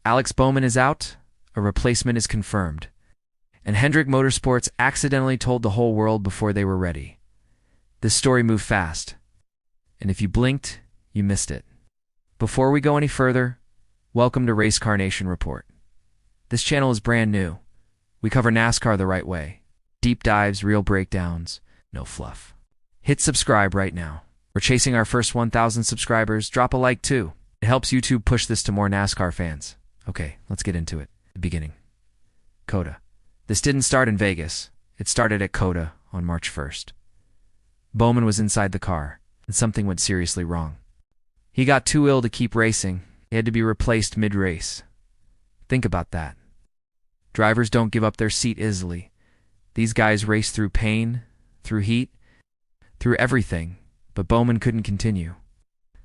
Alex Bowman is out, a replacement is confirmed, and Hendrick Motorsports accidentally told the whole world before they were ready. This story moved fast, and if you blinked, you missed it. Before we go any further, welcome to Race Car Nation Report. This channel is brand new. We cover NASCAR the right way. Deep dives, real breakdowns, no fluff. Hit subscribe right now. We're chasing our first 1,000 subscribers. Drop a like too. It helps YouTube push this to more NASCAR fans. Okay, let's get into it. The beginning. COTA. This didn't start in Vegas. It started at COTA on March 1st. Bowman was inside the car, and something went seriously wrong. He got too ill to keep racing. He had to be replaced mid-race. Think about that. Drivers don't give up their seat easily. These guys race through pain, through heat, through everything, but Bowman couldn't continue.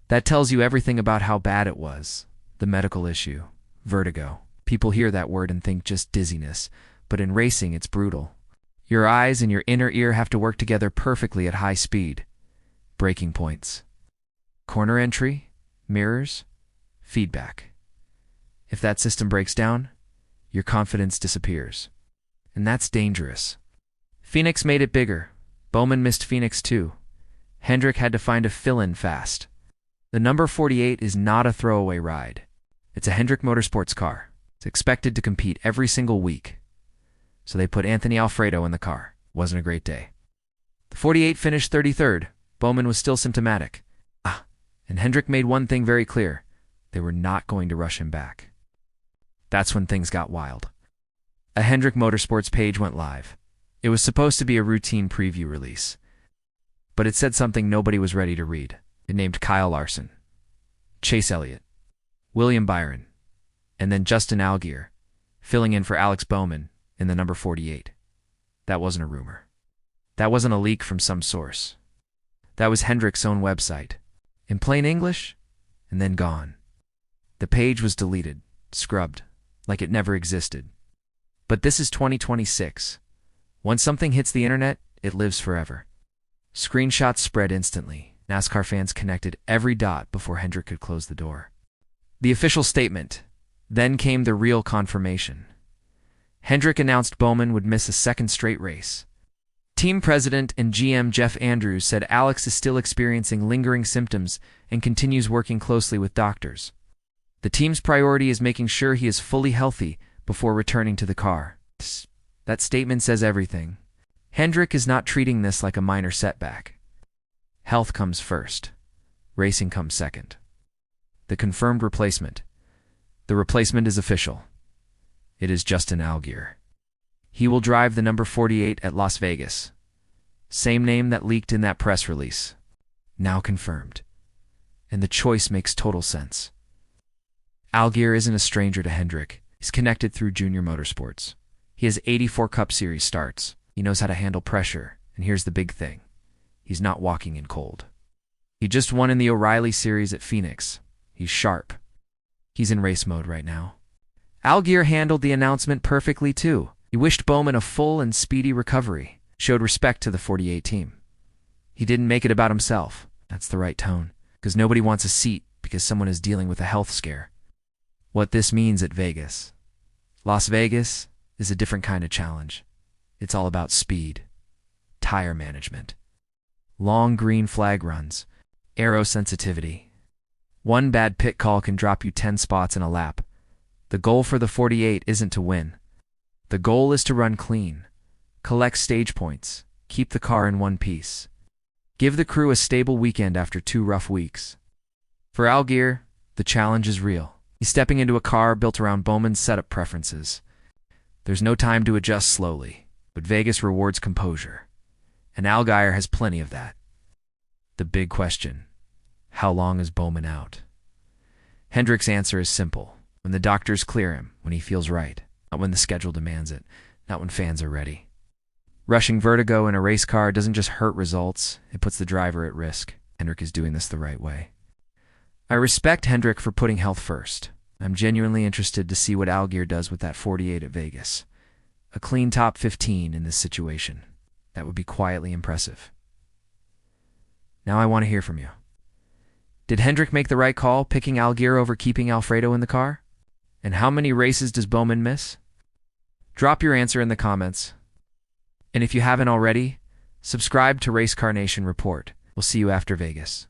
That tells you everything about how bad it was. The medical issue. Vertigo. People hear that word and think just dizziness, but in racing it's brutal. Your eyes and your inner ear have to work together perfectly at high speed. Braking points. Corner entry, mirrors, feedback. If that system breaks down, your confidence disappears. And that's dangerous. Phoenix made it bigger. Bowman missed Phoenix too. Hendrick had to find a fill-in fast. The number 48 is not a throwaway ride. It's a Hendrick Motorsports car. It's expected to compete every single week. So they put Anthony Alfredo in the car. Wasn't a great day. The 48 finished 33rd. Bowman was still symptomatic. And Hendrick made one thing very clear. They were not going to rush him back. That's when things got wild. A Hendrick Motorsports page went live. It was supposed to be a routine preview release, but it said something nobody was ready to read. It named Kyle Larson, Chase Elliott, William Byron, and then Justin Allgaier, filling in for Alex Bowman in the number 48. That wasn't a rumor. That wasn't a leak from some source. That was Hendrick's own website. In plain English, and then gone. The page was deleted, scrubbed, like it never existed. But this is 2026. Once something hits the internet, it lives forever. Screenshots spread instantly. NASCAR fans connected every dot before Hendrick could close the door. The official statement. Then came the real confirmation. Hendrick announced Bowman would miss a second straight race. Team president and GM Jeff Andrews said Alex is still experiencing lingering symptoms and continues working closely with doctors. The team's priority is making sure he is fully healthy before returning to the car. That statement says everything. Hendrick is not treating this like a minor setback. Health comes first. Racing comes second. The confirmed replacement. The replacement is official. It is Justin Allgaier. He will drive the number 48 at Las Vegas. Same name that leaked in that press release. Now confirmed. And the choice makes total sense. Allgaier isn't a stranger to Hendrick. He's connected through Junior Motorsports. He has 84 Cup Series starts. He knows how to handle pressure. And here's the big thing. He's not walking in cold. He just won in the O'Reilly Series at Phoenix. He's sharp. He's in race mode right now. Allgaier handled the announcement perfectly too. He wished Bowman a full and speedy recovery, showed respect to the 48 team. He didn't make it about himself. That's the right tone, because nobody wants a seat because someone is dealing with a health scare. What this means at Vegas. Las Vegas is a different kind of challenge. It's all about speed, tire management, long green flag runs, aero sensitivity. One bad pit call can drop you 10 spots in a lap. The goal for the 48 isn't to win. The goal is to run clean, collect stage points, keep the car in one piece. Give the crew a stable weekend after 2 rough weeks. For Allgaier, the challenge is real. He's stepping into a car built around Bowman's setup preferences. There's no time to adjust slowly, but Vegas rewards composure. And Allgaier has plenty of that. The big question, how long is Bowman out? Hendrick's answer is simple. When the doctors clear him, when he feels right. Not when the schedule demands it, not when fans are ready. Rushing vertigo in a race car doesn't just hurt results, it puts the driver at risk. Hendrick is doing this the right way. I respect Hendrick for putting health first. I'm genuinely interested to see what Allgaier does with that 48 at Vegas. A clean top 15 in this situation. That would be quietly impressive. Now I want to hear from you. Did Hendrick make the right call, picking Allgaier over keeping Alfredo in the car? And how many races does Bowman miss? Drop your answer in the comments. And if you haven't already, subscribe to Race Car Nation Report. We'll see you after Vegas.